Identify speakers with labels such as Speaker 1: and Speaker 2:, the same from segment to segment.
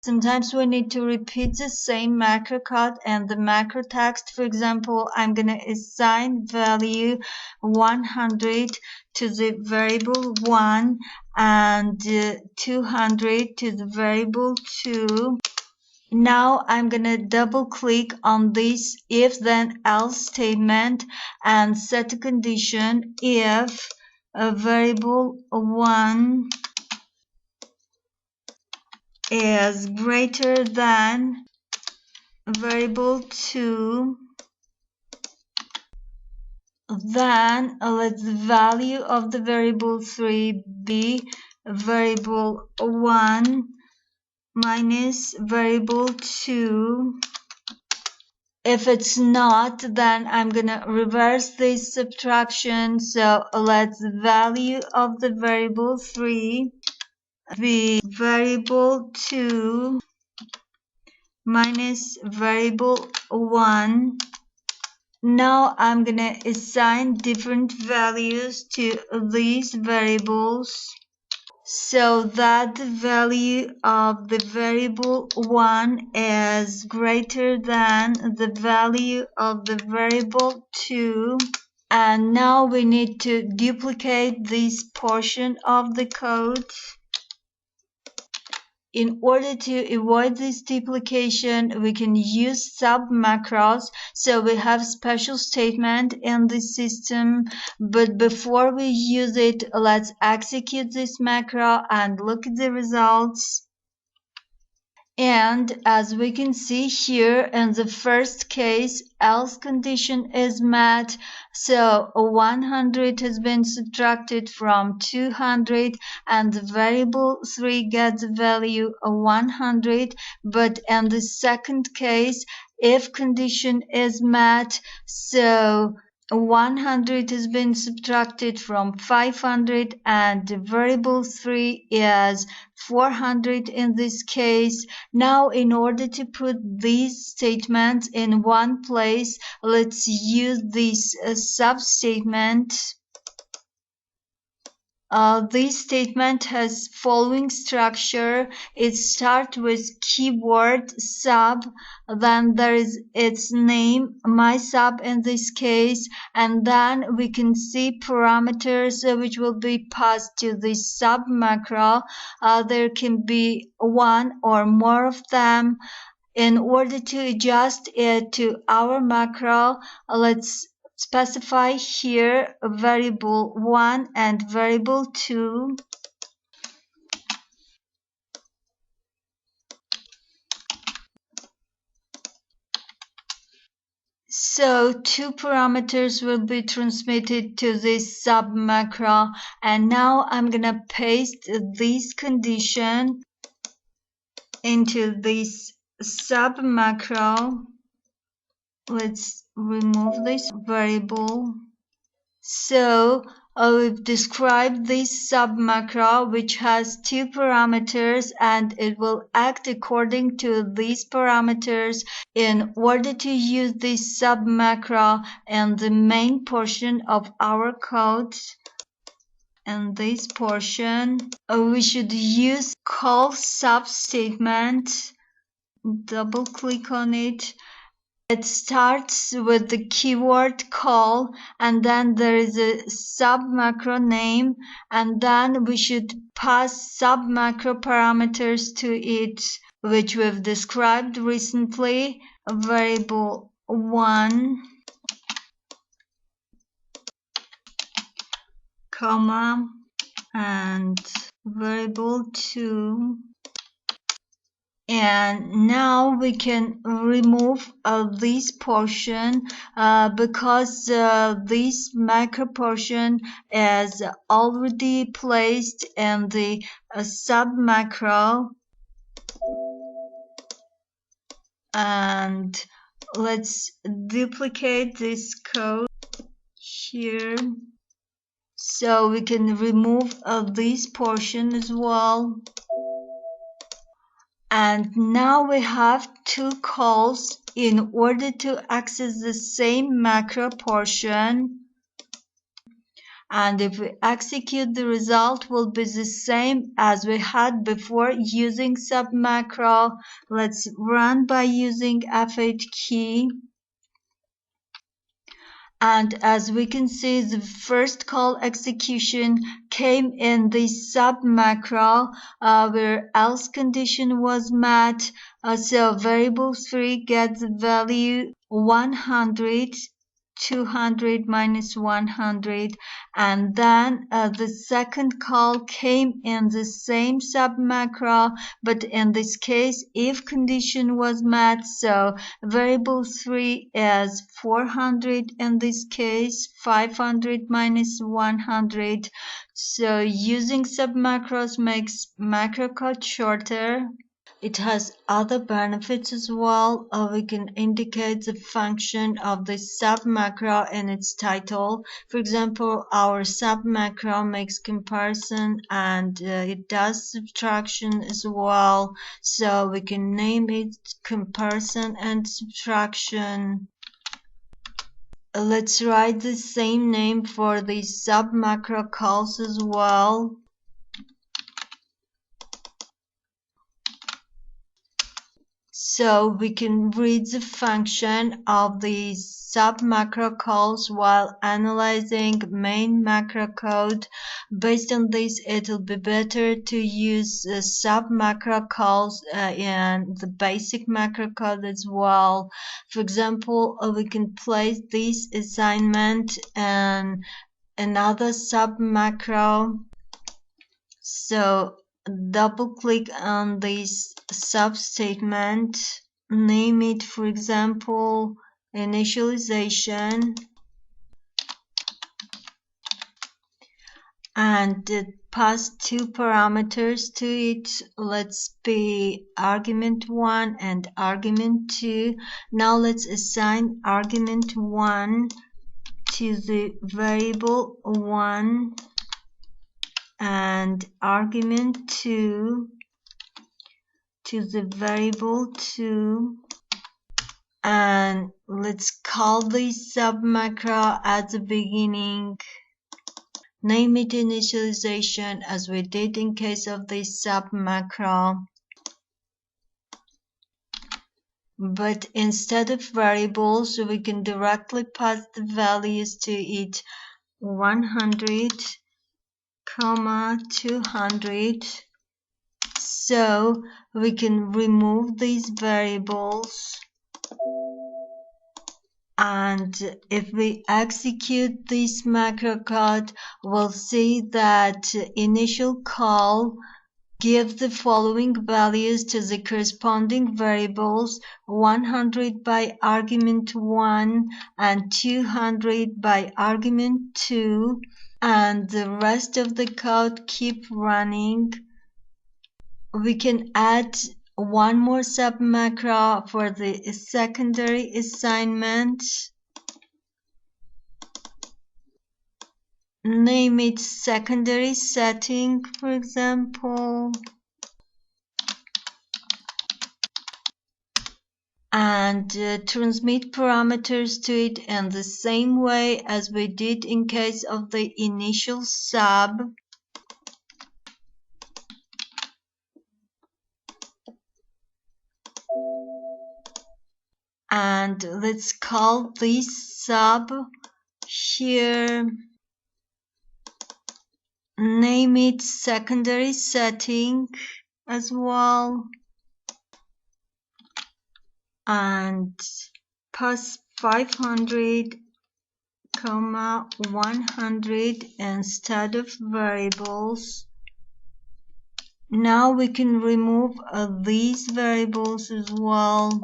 Speaker 1: Sometimes we need to repeat the same macro code and the macro text. For example, I'm going to assign value 100 to the variable 1 and 200 to the variable 2. Now I'm going to double click on this if then else statement and set a condition if a variable 1 is greater than variable 2, then let the value of the variable 3 be variable 1 minus variable 2. If it's not, then I'm going to reverse this subtraction. So let the value of the variable 3 be variable 2 minus variable 1. Now I'm going to assign different values to these variables so that the value of the variable 1 is greater than the value of the variable 2. And now we need to duplicate this portion of the code. In order to avoid this duplication, we can use sub macros. So we have special statement in the system, but before we use it, let's execute this macro and look at the results. And as we can see here in the first case, else condition is met. So 100 has been subtracted from 200 and the variable 3 gets the value 100. But in the second case, if condition is met, so 100 has been subtracted from 500 and the variable 3 is 400 in this case. Now in order to put these statements in one place, let's use this sub-statement. This statement has following structure. It starts with keyword sub, then there is its name, my sub in this case, and then we can see parameters which will be passed to this sub macro. There can be one or more of them. In order to adjust it to our macro, let's specify here variable 1 and variable 2. So two parameters will be transmitted to this sub macro, and now I'm gonna paste this condition into this sub macro. Let's remove this variable. So we've described this sub macro which has two parameters and it will act according to these parameters. In order to use this sub macro in the main portion of our code, in this portion, we should use call sub statement. Double click on it. It starts with the keyword call and then there is a sub macro name and then we should pass sub macro parameters to it, which we've described recently. Variable 1, comma, and variable 2. And now we can remove this portion because this macro portion is already placed in the sub macro. And let's duplicate this code here so we can remove this portion as well. And now we have two calls in order to access the same macro portion. And if we execute, the result will be the same as we had before using sub macro. Let's run by using F8 key. And as we can see, the first call execution came in the sub macro where else condition was met. So variable 3 gets the value 100, 200 minus 100, and then the second call came in the same sub macro, but in this case if condition was met, so variable 3 is 400 in this case, 500 minus 100. So using sub macros makes macro code shorter. It has other benefits as well. We can indicate the function of the sub macro in its title. For example, our sub macro makes comparison and it does subtraction as well. So we can name it comparison and subtraction. Let's write the same name for the sub macro calls as well. So we can read the function of the sub macro calls while analyzing main macro code. Based on this, it will be better to use sub macro calls in the basic macro code as well. For example, we can place this assignment in another sub macro. So double click on this sub statement, name it for example initialization, and pass two parameters to it. Let's be argument 1 and argument 2. Now let's assign argument 1 to the variable 1 and argument 2 to the variable 2, and let's call this sub macro at the beginning. Name it initialization as we did in case of this sub macro. But instead of variables, we can directly pass the values to it, 100, 200. So we can remove these variables, and if we execute this macro code, we'll see that initial call gives the following values to the corresponding variables: 100 by argument 1 and 200 by argument 2, and the rest of the code keep running. We can add one more sub macro for the secondary assignment. Name it secondary setting, for example. And transmit parameters to it in the same way as we did in case of the initial sub. And let's call this sub here. Name it secondary setting as well. And pass 500, 100 instead of variables. Now we can remove these variables as well.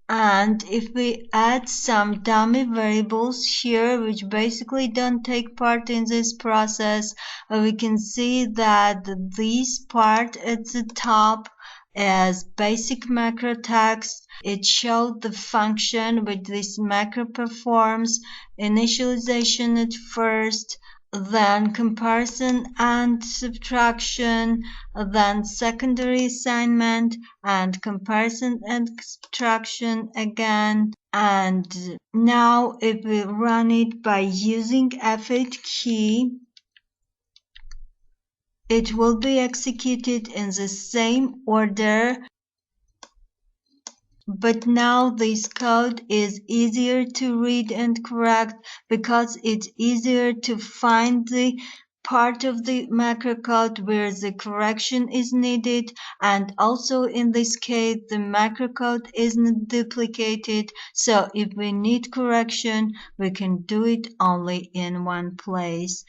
Speaker 1: And if we add some dummy variables here, which basically don't take part in this process, we can see that this part at the top is basic macro text. It showed the function which this macro performs: initialization at first, then comparison and subtraction, then secondary assignment and comparison and subtraction again. And now if we run it by using F8 key, it will be executed in the same order. But now this code is easier to read and correct because it's easier to find the part of the macro code where the correction is needed, and also in this case the macro code isn't duplicated, so if we need correction we can do it only in one place.